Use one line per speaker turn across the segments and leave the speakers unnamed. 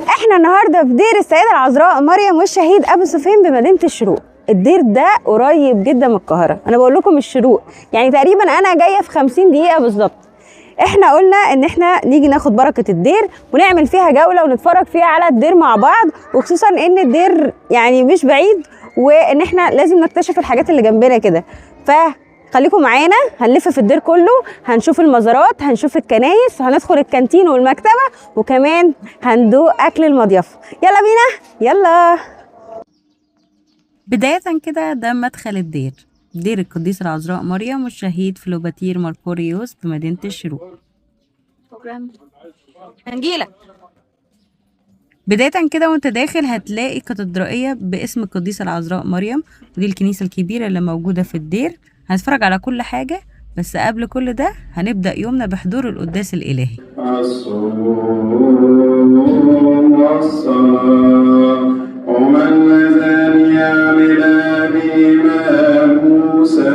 احنا النهارده في دير السيده العذراء مريم والشهيد ابو سفين بمدينه الشروق. الدير ده قريب جدا من القاهره، انا بقول لكم الشروق يعني تقريبا انا جايه في 50 دقيقه بالظبط. احنا قلنا ان احنا نيجي ناخد بركه الدير ونعمل فيها جوله ونتفرج فيها على الدير مع بعض، وخصوصا ان الدير يعني مش بعيد وان احنا لازم نكتشف الحاجات اللي جنبنا كده. خليكم معانا، هنلف في الدير كله، هنشوف المزارات، هنشوف الكنايس، هندخل الكانتين والمكتبه، وكمان هندوق اكل المضيافه. يلا بينا يلا.
بداية كده ده مدخل الدير، دير القديسة العذراء مريم والشهيد فلوباتير ماركوريوس بمدينة الشروق. شكرا، هنجيلك. بداية كده وانت داخل هتلاقي كاتدرائية باسم القديسة العذراء مريم، ودي الكنيسة الكبيرة اللي موجودة في الدير. هنتفرج على كل حاجة، بس قبل كل ده هنبدأ يومنا بحضور القداس الإلهي.
الصوم والصلاة ومن لازم يعمل بما موسى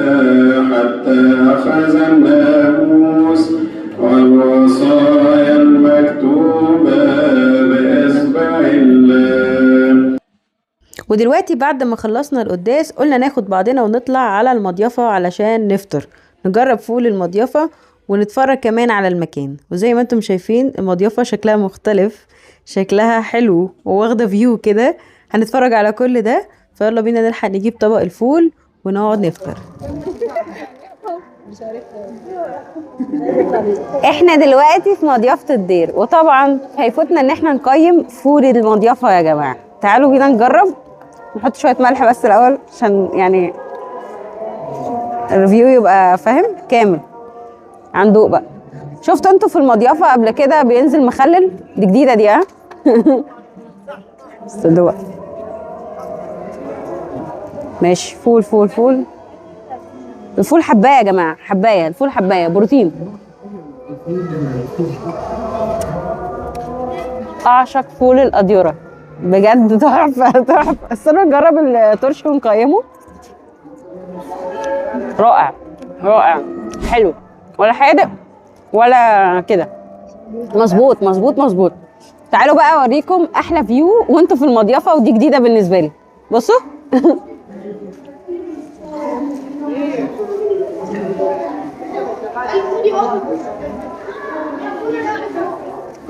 حتى أخذ الناموس والوصايا المكتوبة بإصبع الله.
ودلوقتي بعد ما خلصنا القداس قلنا ناخد بعضنا ونطلع على المضيافة علشان نفطر، نجرب فول المضيافة ونتفرج كمان على المكان. وزي ما انتم شايفين المضيافة شكلها مختلف، شكلها حلو وواخدة فيو كده. هنتفرج على كل ده، فيلا بينا نلحق نجيب طبق الفول ونقعد نفطر.
احنا دلوقتي في مضيافة الدير، وطبعا هيفوتنا ان احنا نقيم فول المضيافة يا جماعة. تعالوا بينا نجرب، نحط شوية ملح بس الاول عشان يعني الريفيو يبقى فاهم كامل. هندوق بقى. شفتوا انتوا في المضيافة قبل كده بينزل مخلل؟ دي جديدة دي، ها؟ استدوق. ماشي، فول فول فول. الفول حباية يا جماعة، حباية، الفول حباية بروتين. أعشق فول الأديرة بجد، تحفة تحفة. استنوا نجرب الترش ونقيمه. رائع رائع، حلو ولا حادق ولا كده، مظبوط مظبوط مظبوط. تعالوا بقى اوريكم احلى فيو وانتوا في المضيافه، ودي جديده بالنسبه لي. بصوا.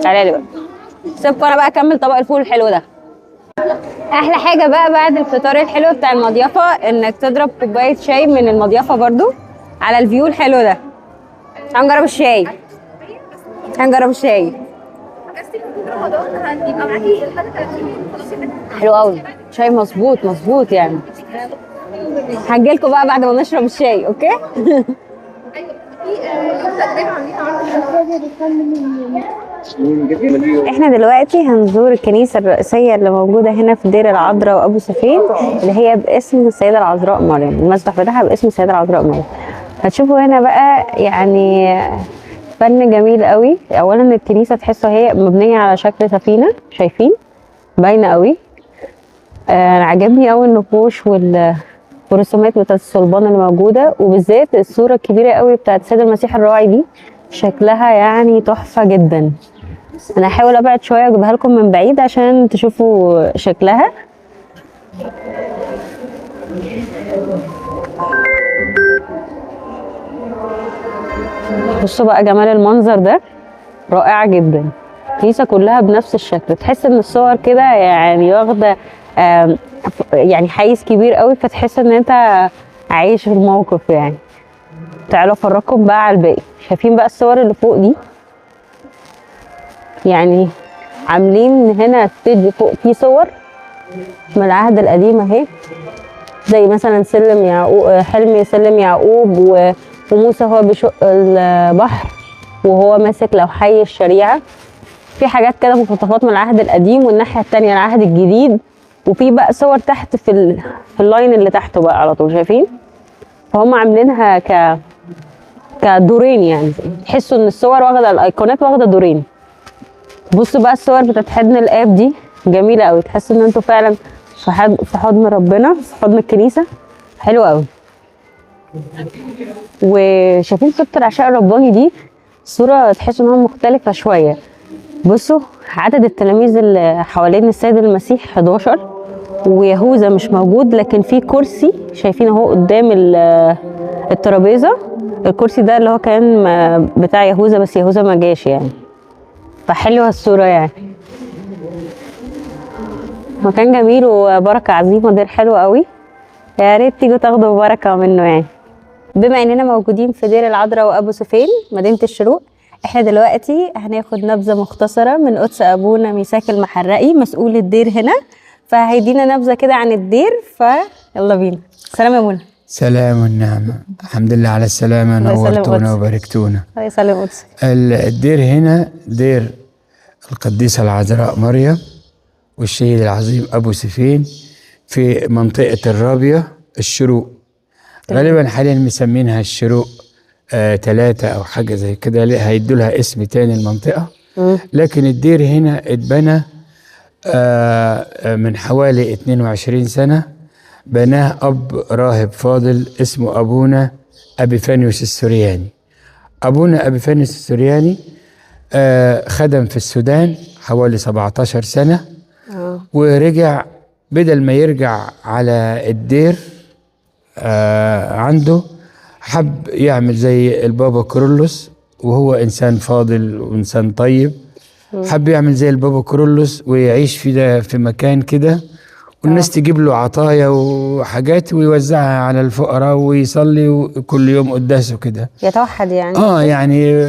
تعالى لي بقى، سيبكم انا بقى اكمل طبق الفول الحلو ده. احلى حاجه بقى بعد الفطار الحلو بتاع المضيافه انك تضرب كوبايه شاي من المضيافه برضو على الفيو الحلو ده. هنجرب الشاي، هنجرب الشاي. حلو قوي، شاي مظبوط مظبوط يعني. هنجيلكوا بقى بعد ما نشرب الشاي، اوكي؟ احنا دلوقتي هنزور الكنيسة الرئيسية اللي موجودة هنا في دير العذراء وابو سفين، اللي هي باسم السيدة العذراء مريم. المسبح بتاعها باسم السيدة العذراء مريم. هتشوفوا هنا بقى يعني فن جميل قوي. اولا الكنيسة تحسوا هي مبنية على شكل سفينة، شايفين؟ باينة قوي. عجبني قوي النقوش والرسومات بتاعت الصلبان اللي موجودة، وبالذات الصورة الكبيرة قوي بتاعت سيد المسيح الراعي دي، شكلها يعني تحفة جدا. انا هحاول ابعد شوية واجيبها لكم من بعيد عشان تشوفوا شكلها. بصوا بقى جمال المنظر ده، رائعة جدا. الكنيسة كلها بنفس الشكل، تحس ان الصور كده يعني واخدة يعني حيز كبير قوي، فتحس ان انت عايش في الموقف يعني. تعالوا افرجكم بقى على الباقي. شايفين بقى الصور اللي فوق دي؟ يعني عاملين هنا ستيج فوق فيه صور من العهد القديم اهي، زي مثلا سلم يعقوب، حلم سلم يعقوب، وموسى هو بيشق البحر وهو ماسك لوحي الشريعة. في حاجات كده مقتطفات من العهد القديم، والناحية التانية العهد الجديد. وفي بقى صور تحت في اللاين اللي تحته بقى على طول، شايفين؟ فهم عاملينها كدورين، يعني تحسوا ان الصور واخده الايقونات واخده دورين. بصوا بقى الصور بتاعت حضن الاب دي جميله قوي، تحسوا ان انتوا فعلا في حضن ربنا، في حضن الكنيسه. حلو قوي. وشايفين صوره العشاء الرباني دي، صوره تحسوا انها مختلفه شويه. بصوا عدد التلاميذ اللي حوالين السيد المسيح 11 ويهوذا مش موجود، لكن في كرسي شايفين اهو قدام الترابيزه. الكرسي ده اللي هو كان بتاع يهوذا، بس يهوذا ما جاش يعني. فحلوه الصوره يعني. مكان جميل وبركه عظيمه، دير حلو قوي، يا ريت تيجوا تاخدوا بركه منه يعني. بما اننا موجودين في دير العذراء وابو سفين مدينه الشروق، احنا دلوقتي هناخد نبذه مختصره من قدس ابونا ميثاق المحرقي مسؤول الدير هنا، فهيدينا نبذه كده عن الدير. فيلا بينا. سلام يا منى.
سلام والنعمة، الحمد لله على السلامة،
الله يسلم
نورتونا
قدسك.
وباركتونا.
الله يسلم قدسك.
الدير هنا دير القديسة العذراء مريم والشهيد العظيم أبو سفين في منطقة الرابية الشروق. غالبا حاليا مسمينها الشروق 3 أو حاجة زي كده، هيدوا لها اسم تاني المنطقة. لكن الدير هنا اتبنى من حوالي 22 سنة، بناه أب راهب فاضل اسمه أبونا أبيفانيوس السورياني. أبونا أبيفانيوس السورياني خدم في السودان حوالي 17 سنة، ورجع. بدل ما يرجع على الدير عنده، حب يعمل زي البابا كرولوس، وهو إنسان فاضل وإنسان طيب. حب يعمل زي البابا كرولوس ويعيش في مكان كده، والناس تجيب له عطايا وحاجات ويوزعها على الفقراء، ويصلي كل يوم قداسه كده،
يتوحد يعني.
يعني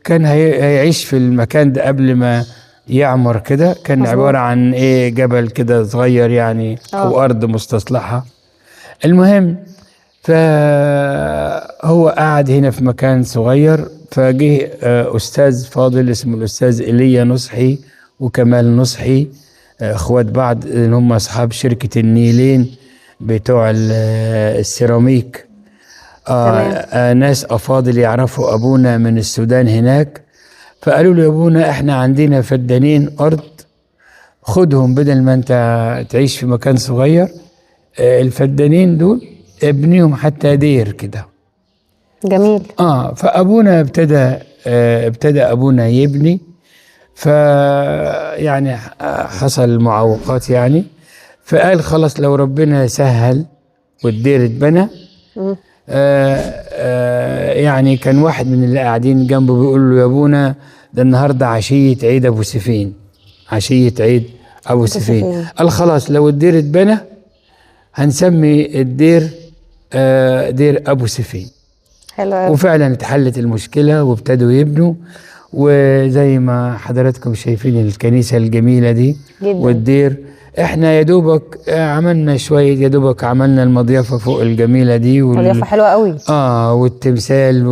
كان هيعيش في المكان ده قبل ما يعمر كده. كان مزبوط. عبارة عن جبل كده صغير يعني، أو أرض مستصلحة. المهم فهو قاعد هنا في مكان صغير، فجه أستاذ فاضل اسمه الأستاذ إيليا نصحي وكمال نصحي، اخوات بعض، اللي هم اصحاب شركة النيلين بتوع السيراميك. ناس افاضل يعرفوا ابونا من السودان هناك، فقالوا له يا ابونا احنا عندنا فدانين ارض، خدهم بدل ما انت تعيش في مكان صغير. الفدانين دول ابنيهم حتى دير كده.
جميل.
فابونا ابتدى ابونا يبني، يعني حصل معوقات يعني، فقال خلاص لو ربنا سهل والدير اتبنى. يعني كان واحد من اللي قاعدين جنبه بيقول له يا ابونا ده النهارده عشية عيد ابو سفين، عشية عيد ابو سفين. قال خلاص لو الدير اتبنى هنسمي الدير دير ابو سفين.
حلو.
وفعلا اتحلت المشكلة وابتدوا يبنوا، وزي ما حضراتكم شايفين الكنيسة الجميلة دي جدا. والدير احنا يا دوبك عملنا شوية، يا دوبك عملنا المضيافة فوق الجميلة دي
مضيافة حلوة قوي.
والتمثال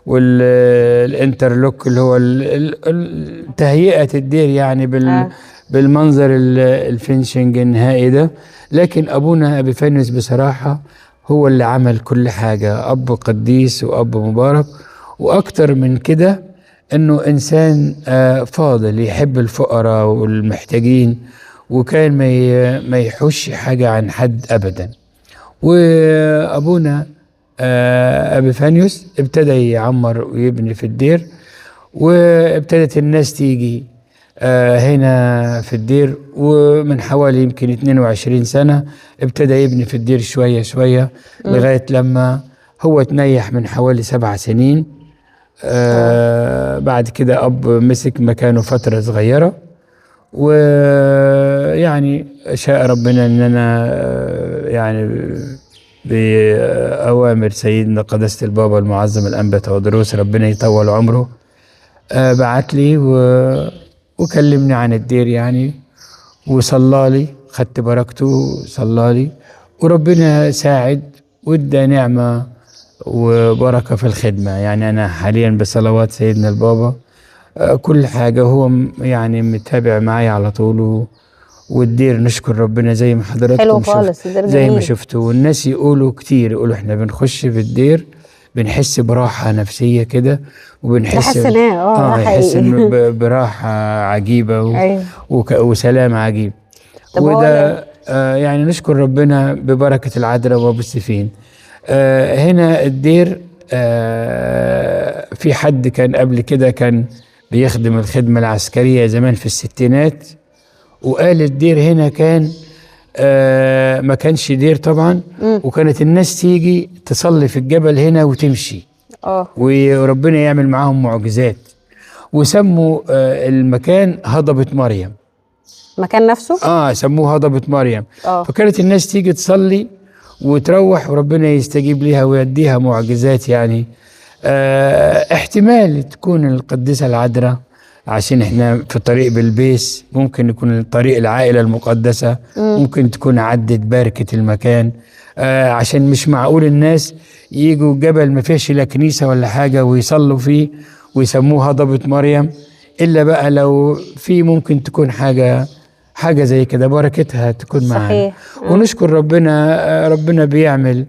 والانترلوك اللي هو تهيئة الدير يعني بالمنظر الفينشنج النهائي ده. لكن ابونا ابيفانيوس بصراحة هو اللي عمل كل حاجة، اب قديس واب مبارك، واكتر من كده انه انسان فاضل يحب الفقراء والمحتاجين، وكان ما يحوش حاجة عن حد ابدا. وابونا ابيفانيوس ابتدى يعمر ويبني في الدير، وابتدت الناس تيجي هنا في الدير. ومن حوالي يمكن 22 سنة ابتدى يبني في الدير شوية شوية لغاية لما هو تنيح من حوالي 7 سنين. بعد كده أب مسك مكانه فترة صغيرة، ويعني شاء ربنا أن أنا يعني بأوامر سيدنا قداسة البابا المعظم الأنبا تودروس ربنا يطول عمره، بعت لي وكلمني عن الدير يعني، وصلى لي، خدت بركته، صلى لي، وربنا ساعد وادى نعمة وبركة في الخدمة. يعني أنا حاليا بصلوات سيدنا البابا كل حاجة هو يعني متابع معي على طول. والدير نشكر ربنا زي ما حضراتكم زي ما شفتوا. والناس يقولوا كتير، يقولوا احنا بنخش في الدير بنحس براحة نفسية كده، وبنحس يحس انه براحة عجيبة وسلام عجيب. وده يعني نشكر ربنا ببركة العذراء وابو سفين. هنا الدير في حد كان قبل كده كان بيخدم الخدمة العسكرية زمان في الستينات. وقال الدير هنا كان ما كانش دير طبعا، وكانت الناس تيجي تصلي في الجبل هنا وتمشي، وربنا يعمل معاهم معجزات. وسموا المكان هضبة مريم.
مكان نفسه؟
سموه هضبة مريم. فكانت الناس تيجي تصلي وتروح، وربنا يستجيب لها ويديها معجزات يعني. احتمال تكون القديسة العذراء، عشان احنا في طريق بلبيس، ممكن يكون طريق العائلة المقدسة، ممكن تكون عدت باركة المكان. عشان مش معقول الناس يجوا جبل ما فيش لا كنيسة ولا حاجة ويصلوا فيه ويسموه هضبة مريم، إلا بقى لو في ممكن تكون حاجة زي كده، بركتها تكون معانا.
صحيح.
ونشكر ربنا. ربنا بيعمل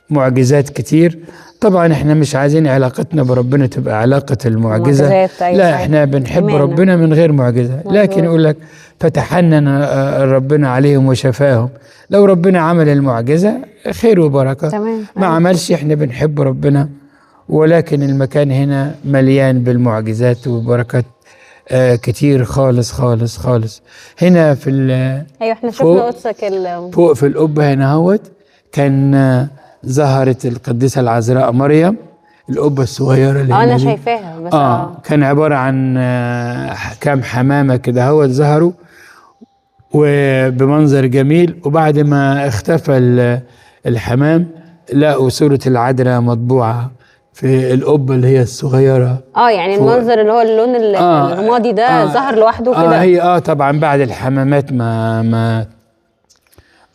معجزات كتير. طبعا احنا مش عايزين علاقتنا بربنا تبقى علاقة المعجزة، لا احنا بنحب ربنا من غير معجزة. لكن يقول لك فتحنن ربنا عليهم وشفاهم. لو ربنا عمل المعجزة خير وبركة،
تمام.
ما عملش احنا بنحب ربنا. ولكن المكان هنا مليان بالمعجزات وبركات كتير خالص خالص خالص. هنا في
ايوه احنا شفنا قدسك
فوق في القبة هنا هوت كان ظهرت القديسة العذراء مريم، القبة الصغيرة اللي
انا شايفاها بس
كان عبارة عن كام حمامة كده هوت ظهروا وبمنظر جميل. وبعد ما اختفى الحمام لقوا صورة العذراء مطبوعة في القبة اللي هي الصغيرة.
يعني المنظر اللي هو اللون الرمادي ده ظهر لوحده كده.
هي طبعا بعد الحمامات ما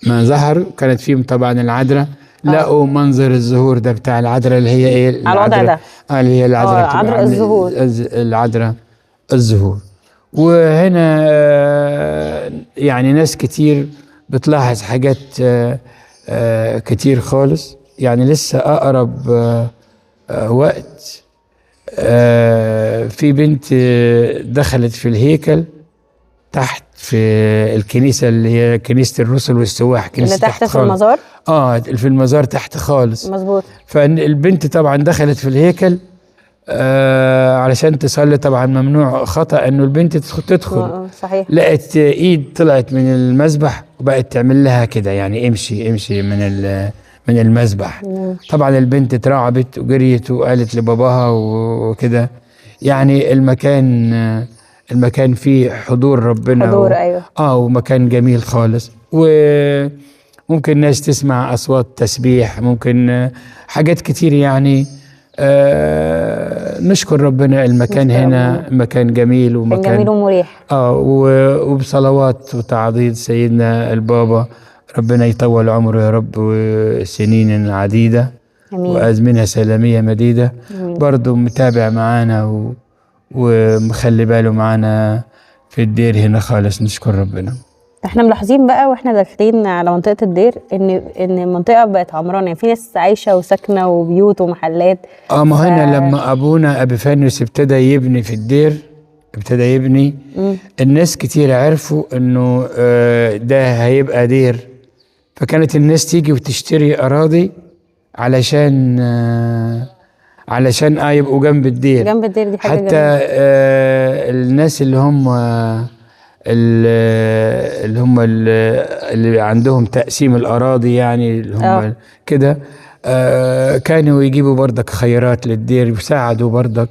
ظهر كانت فيهم طبعا العذراء. لقوا منظر الظهور ده بتاع العذراء اللي هي ايه
على الوضع ده
اللي هي العذراء
عذراء الظهور.
العذراء الظهور. وهنا يعني ناس كتير بتلاحظ حاجات كتير خالص. يعني لسه اقرب وقت في بنت دخلت في الهيكل تحت في الكنيسة اللي هي كنيسة الرسل والسواح، كنيسة
اللي تحت في المزار.
في المزار تحت خالص.
مظبوط.
فالبنت طبعا دخلت في الهيكل علشان تصلي. طبعا ممنوع خطأ انه البنت تدخل.
صحيح.
لقت ايد طلعت من المسبح وبقت تعمل لها كده، يعني امشي من المسبح. طبعا البنت اترعبت وجريت وقالت لباباها وكده. يعني المكان فيه حضور ربنا.
ايوه.
ومكان جميل خالص. وممكن ناس تسمع اصوات تسبيح، ممكن حاجات كتير يعني. نشكر ربنا. المكان هنا مكان جميل ومكان
جميل ومريح.
وبصلوات وتعضيد سيدنا البابا، ربنا يطول عمره يا رب وسنين عديدة.
أمين.
وأزمنة سلامية مديدة. برضو متابع معانا ومخلي باله معانا في الدير هنا خالص. نشكر ربنا.
احنا ملاحظين بقى واحنا داخلين على منطقة الدير ان المنطقة بقت عمرانة، يعني في ناس عايشة وساكنة وبيوت ومحلات.
ما هنا لما ابونا ابيفانيوس ابتدى يبني في الدير، ابتدى يبني، الناس كتير عرفوا انه ده هيبقى دير. فكانت الناس تيجي وتشتري اراضي علشان يبقوا جنب الدير.
جنب الدير دي حاجة
حتى الناس اللي عندهم تقسيم الأراضي، يعني اللي هم كده كانوا يجيبوا بردك خيرات للدير ويساعدوا بردك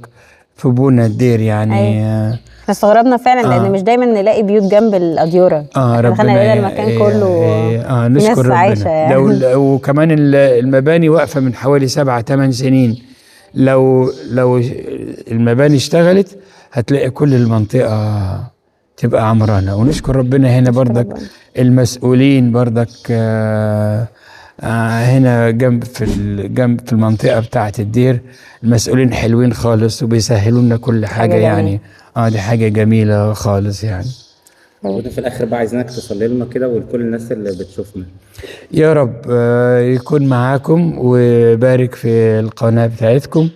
في بناء الدير يعني.
استغربنا فعلا لأن مش دايما نلاقي بيوت جنب الأديرة.
ربنا
لقينا المكان كله
نشكر
ناس عايشة يعني.
وكمان المباني واقفة من حوالي 7-8 سنين. لو المباني اشتغلت هتلاقي كل المنطقة تبقى عمرانة. ونشكر ربنا هنا بردك المسؤولين بردك هنا جنب في المنطقة بتاعة الدير. المسؤولين حلوين خالص وبيسهلوا لنا كل حاجة يعني. دي حاجة جميلة خالص يعني.
وده في الاخر بقى عايزينك تصلي لنا كده ولكل الناس اللي بتشوفنا.
يا رب يكون معاكم ويبارك في القناة بتاعتكم،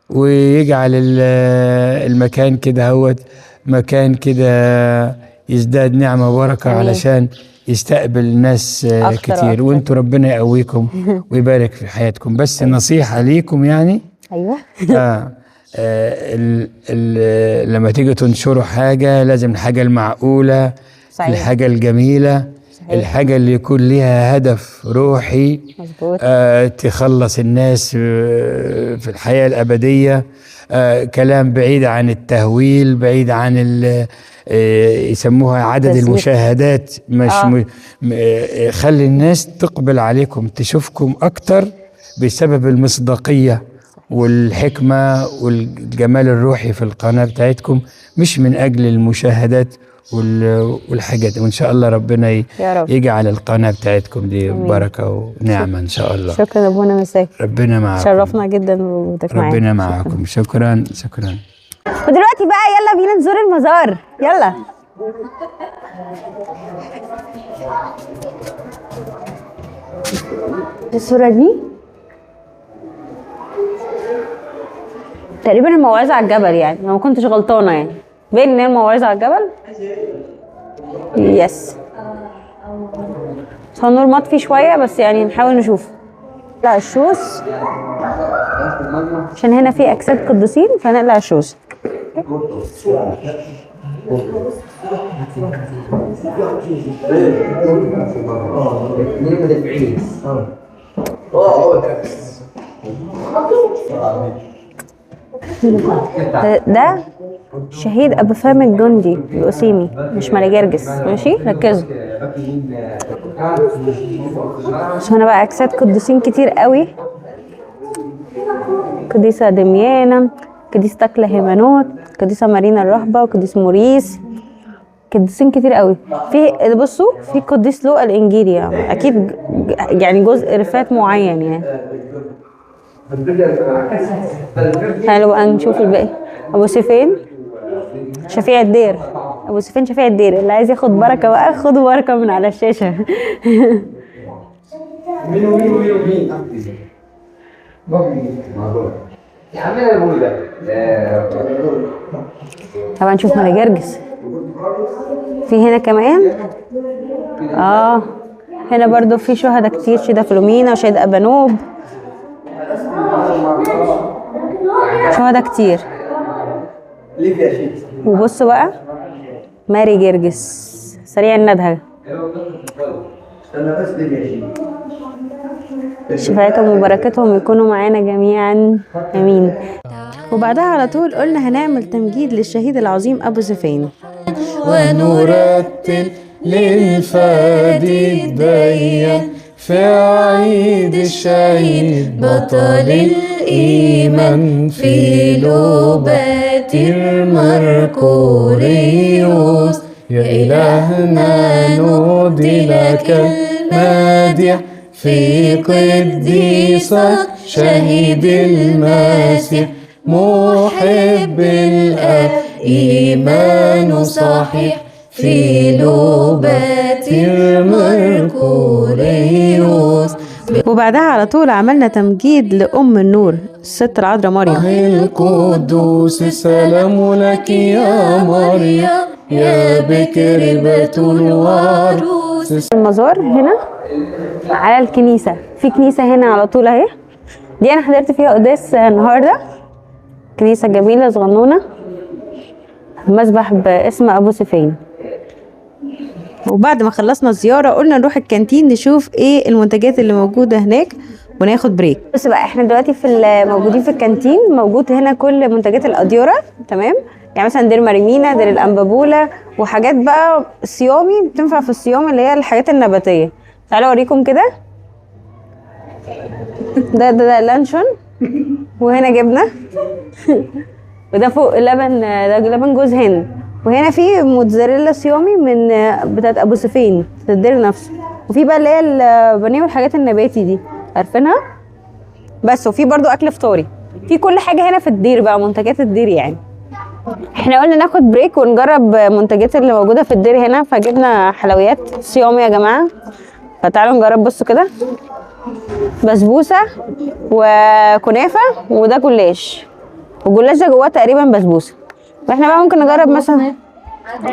ويجعل المكان كده هوت مكان كده يزداد نعمة وبركة علشان يستقبل ناس كتير. وانتوا ربنا يقويكم ويبارك في حياتكم. بس نصيحة ليكم يعني.
ايوه.
لما تيجي تنشروا حاجة لازم الحاجة المعقولة،
صحيح.
الحاجة الجميلة،
صحيح.
الحاجة اللي يكون ليها هدف روحي،
مظبوط.
تخلص الناس في الحياة الأبدية. كلام بعيد عن التهويل، بعيد عن يسموها عدد
تسويق.
المشاهدات، مش خلي الناس تقبل عليكم، تشوفكم أكتر بسبب المصداقية والحكمة والجمال الروحي في القناة بتاعتكم، مش من أجل المشاهدات والحاجات. وإن شاء الله ربنا
يا رب.
يجعل القناة بتاعتكم دي
أمين.
بركة ونعمة إن شاء الله.
شكرا ابونا مساك،
ربنا معكم.
شرفنا جدا بوجودك معانا.
ربنا معكم. شكرا.
ودلوقتي بقى يلا بينا نزور المزار، يلا. الصورة دي تقريبا الموعظة على الجبل، يعني لو ما كنتش غلطانة يعني باين ان هي الموعظة على الجبل. يس، بس هو النور مطفي شوية، بس يعني نحاول نشوف. نقلع الشوز عشان هنا في أجساد قديسين، فنقلع الشوز. ده شهيد أبو فهم الجندي القسيمي، مش مالجرجس. ماشي، ركزوا. بس هنا بقى أجساد قديسين كتير قوي، قديسة دميانة، قديس تكلة هيمانوت، قديسة مارينا الرهبة، وقديس موريس. قديسين كتير قوي. في بصوا في قديس لوقا الإنجيلي، يعني أكيد يعني جزء رفات معين يعني. حلو بقى نشوف الباقي. أبو سيفين شفيع الدير، أبو سيفين شفيع الدير. اللي عايز ياخد بركة بقى خدوا بركة من على الشاشة. طبعا نشوف مالجرجس. في هنا كمان هنا برضو في شهداء كتير، شهيدة فلومينا وشهيدة أبانوب، شهداء كتير. وبصوا بقى ماري جرجس سريع الندهة، شفاعتهم وبركتهم يكونوا معانا جميعا، امين. وبعدها على طول قلنا هنعمل تمجيد للشهيد العظيم ابو سفين،
ونرتل للفادي الديان في عيد الشهيد بطل الإيمان في لوباتير مركوريوس. يا إلهنا نودي لك المديح في قديسك شهيد المسيح، محب الآب إيمان صحيح في لوباتير مركوريوس.
وبعدها على طول عملنا تمجيد لأم النور الست العذراء مريم.
القدوس السلام لك يا مريم يا بكر بتول وعروس.
المزار هنا على الكنيسة، في كنيسة هنا على طول اهي، دي انا حضرت فيها قداس النهارده، كنيسة جميلة صغنونة، مسبح باسم ابو سفين.
وبعد ما خلصنا الزيارة قلنا نروح الكانتين نشوف ايه المنتجات اللي موجودة هناك وناخد بريك.
بص بقى، احنا دلوقتي موجودين في الكانتين، موجود هنا كل منتجات الأديرة، تمام؟ يعني مثلا دير مريمينا، دير الأنبابولة، وحاجات بقى صيامي بتنفع في الصيام، اللي هي الحاجات النباتية. تعالوا اوريكم كده. ده لانشون، وهنا جبنة، وده فوق لبن، ده لبن جوز هند. وهنا في موتزاريلا صيامي من بتاعت ابو سفين في الدير نفسه. وفي بقى اللي هي البانيه والحاجات النباتي دي عارفينها. بس وفي برضو اكل فطاري، في كل حاجه هنا في الدير بقى، منتجات الدير يعني. احنا قلنا ناخد بريك ونجرب منتجات اللي موجوده في الدير هنا، فجبنا حلويات صيامي يا جماعه، فتعالوا نجرب. بصوا كده، بسبوسه وكنافه، وده جلاش، والجلاش ده جواه تقريبا بسبوسه. فاحنا بقى ممكن نجرب مثلا،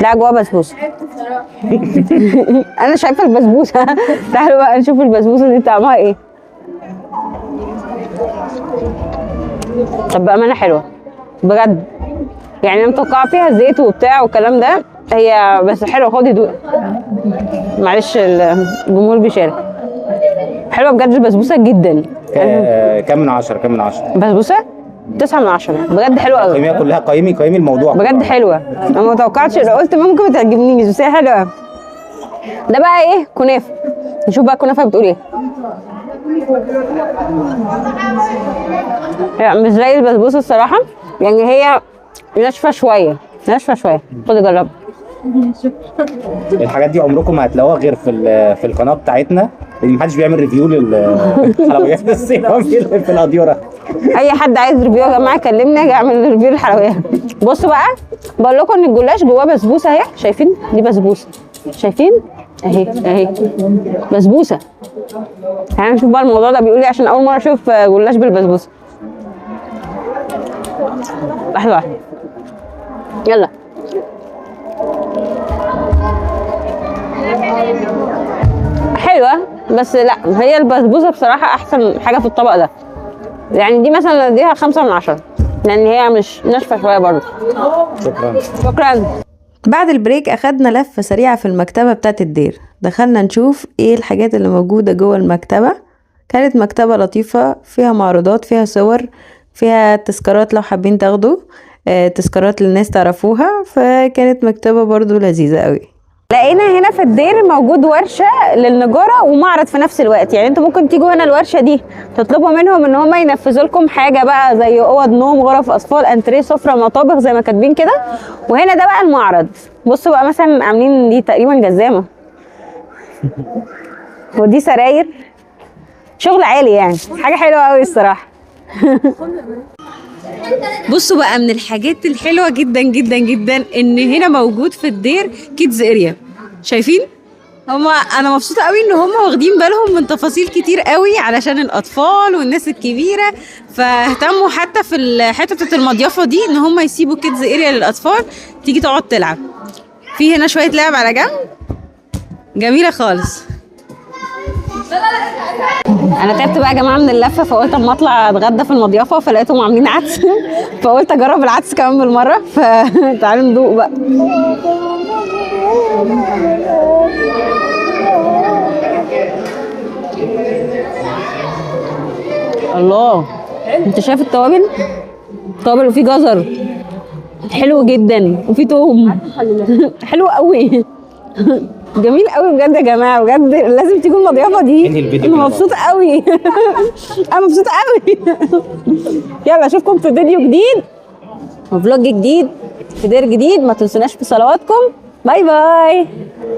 لا جواه بسبوسه. انا شايفه البسبوسه. تعالوا بقى نشوف البسبوسه دي طعمها ايه. طب بامانه حلوه، بجد. يعني انا متوقعه فيها زيت وبتاع والكلام ده، هي بس حلوه. خدي دوق، معلش الجمهور بيشارك. حلوه بجد البسبوسه جدا.
كام من 10؟ كام من 10؟
بسبوسه 9 من 10 بجد حلوه قوي.
قيميها كلها، قيمي الموضوع
بجد حلوه. انا ما توقعتش، قلت ممكن ما تعجبنيش بس هي حلوه. ده بقى ايه؟ كنافه. نشوف بقى الكنافه بتقول ايه. هي مش زي البسبوسه الصراحه، يعني هي ناشفه شويه. خدي جربي.
الحاجات دي عمركم ما هتلاقوها غير في القناه بتاعتنا، اللي محدش بيعمل ريفيو للحلويات بس في الاديوره.
اي حد عايز ريفيو يا جماعه كلمنا اجي اعمل ريفيو للحلويات. بصوا بقى، بقول لكم ان الجلاش جواه بسبوسه اهي. شايفين؟ دي بسبوسه. شايفين؟ اهي بسبوسه. تعالوا نشوف بقى الموضوع ده بيقول لي، عشان اول مره اشوف جلاش بالبسبوسه. واحده يلا. حلوه بس لا، هي البسبوسه بصراحه احسن حاجه في الطبق ده. يعني دي مثلا اديها 5 من 10 لان هي مش ناشفه شويه برضه. شكرا.
بعد البريك اخدنا لفة سريعة في المكتبة بتاعت الدير. دخلنا نشوف ايه الحاجات اللي موجودة جوه المكتبة. كانت مكتبة لطيفة، فيها معروضات، فيها صور، فيها تذكارات لو حابين تاخدوا تذكارات للناس تعرفوها. فكانت مكتبة برضو لذيذة قوي.
لقينا هنا في الدير موجود ورشه للنجاره ومعرض في نفس الوقت. يعني انتوا ممكن تيجوا هنا الورشه دي تطلبوا منهم ان هم ينفذوا لكم حاجه بقى زي اوض نوم، غرف اطفال، انتريه، سفره، مطابخ زي ما كاتبين كده. وهنا ده بقى المعرض. بصوا بقى مثلا عاملين دي تقريبا جزامه ودي سراير، شغل عالي يعني، حاجه حلوه قوي الصراحه.
بصوا بقى من الحاجات الحلوة جدا جدا جدا ان هنا موجود في الدير كيدز اريا. شايفين؟ انا مبسوطة قوي ان هم واخدين بالهم من تفاصيل كتير قوي علشان الاطفال والناس الكبيرة. فاهتموا حتى في حتة المضيافة دي ان هم يسيبوا كيدز اريا للاطفال تيجي تقعد تلعب. في هنا شوية لعب على جنب جميلة خالص.
انا تعبت بقى يا جماعه من اللفه، فقلت اما اطلع اتغدى في المضيافه فلقيتهم عاملين عدس فقلت اجرب العدس كمان بالمره. فتعالوا ندوق بقى. الله، انت شايف التوابل وفي جزر حلو جدا وفي توم حلو قوي جميل قوي بجد يا جماعه، بجد لازم تيجوا المضيافه دي. انا مبسوطه قوي انا مبسوطه قوي يلا اشوفكم في فيديو جديد وفلوج جديد في دير جديد. ما تنسوناش في صلواتكم. باي باي.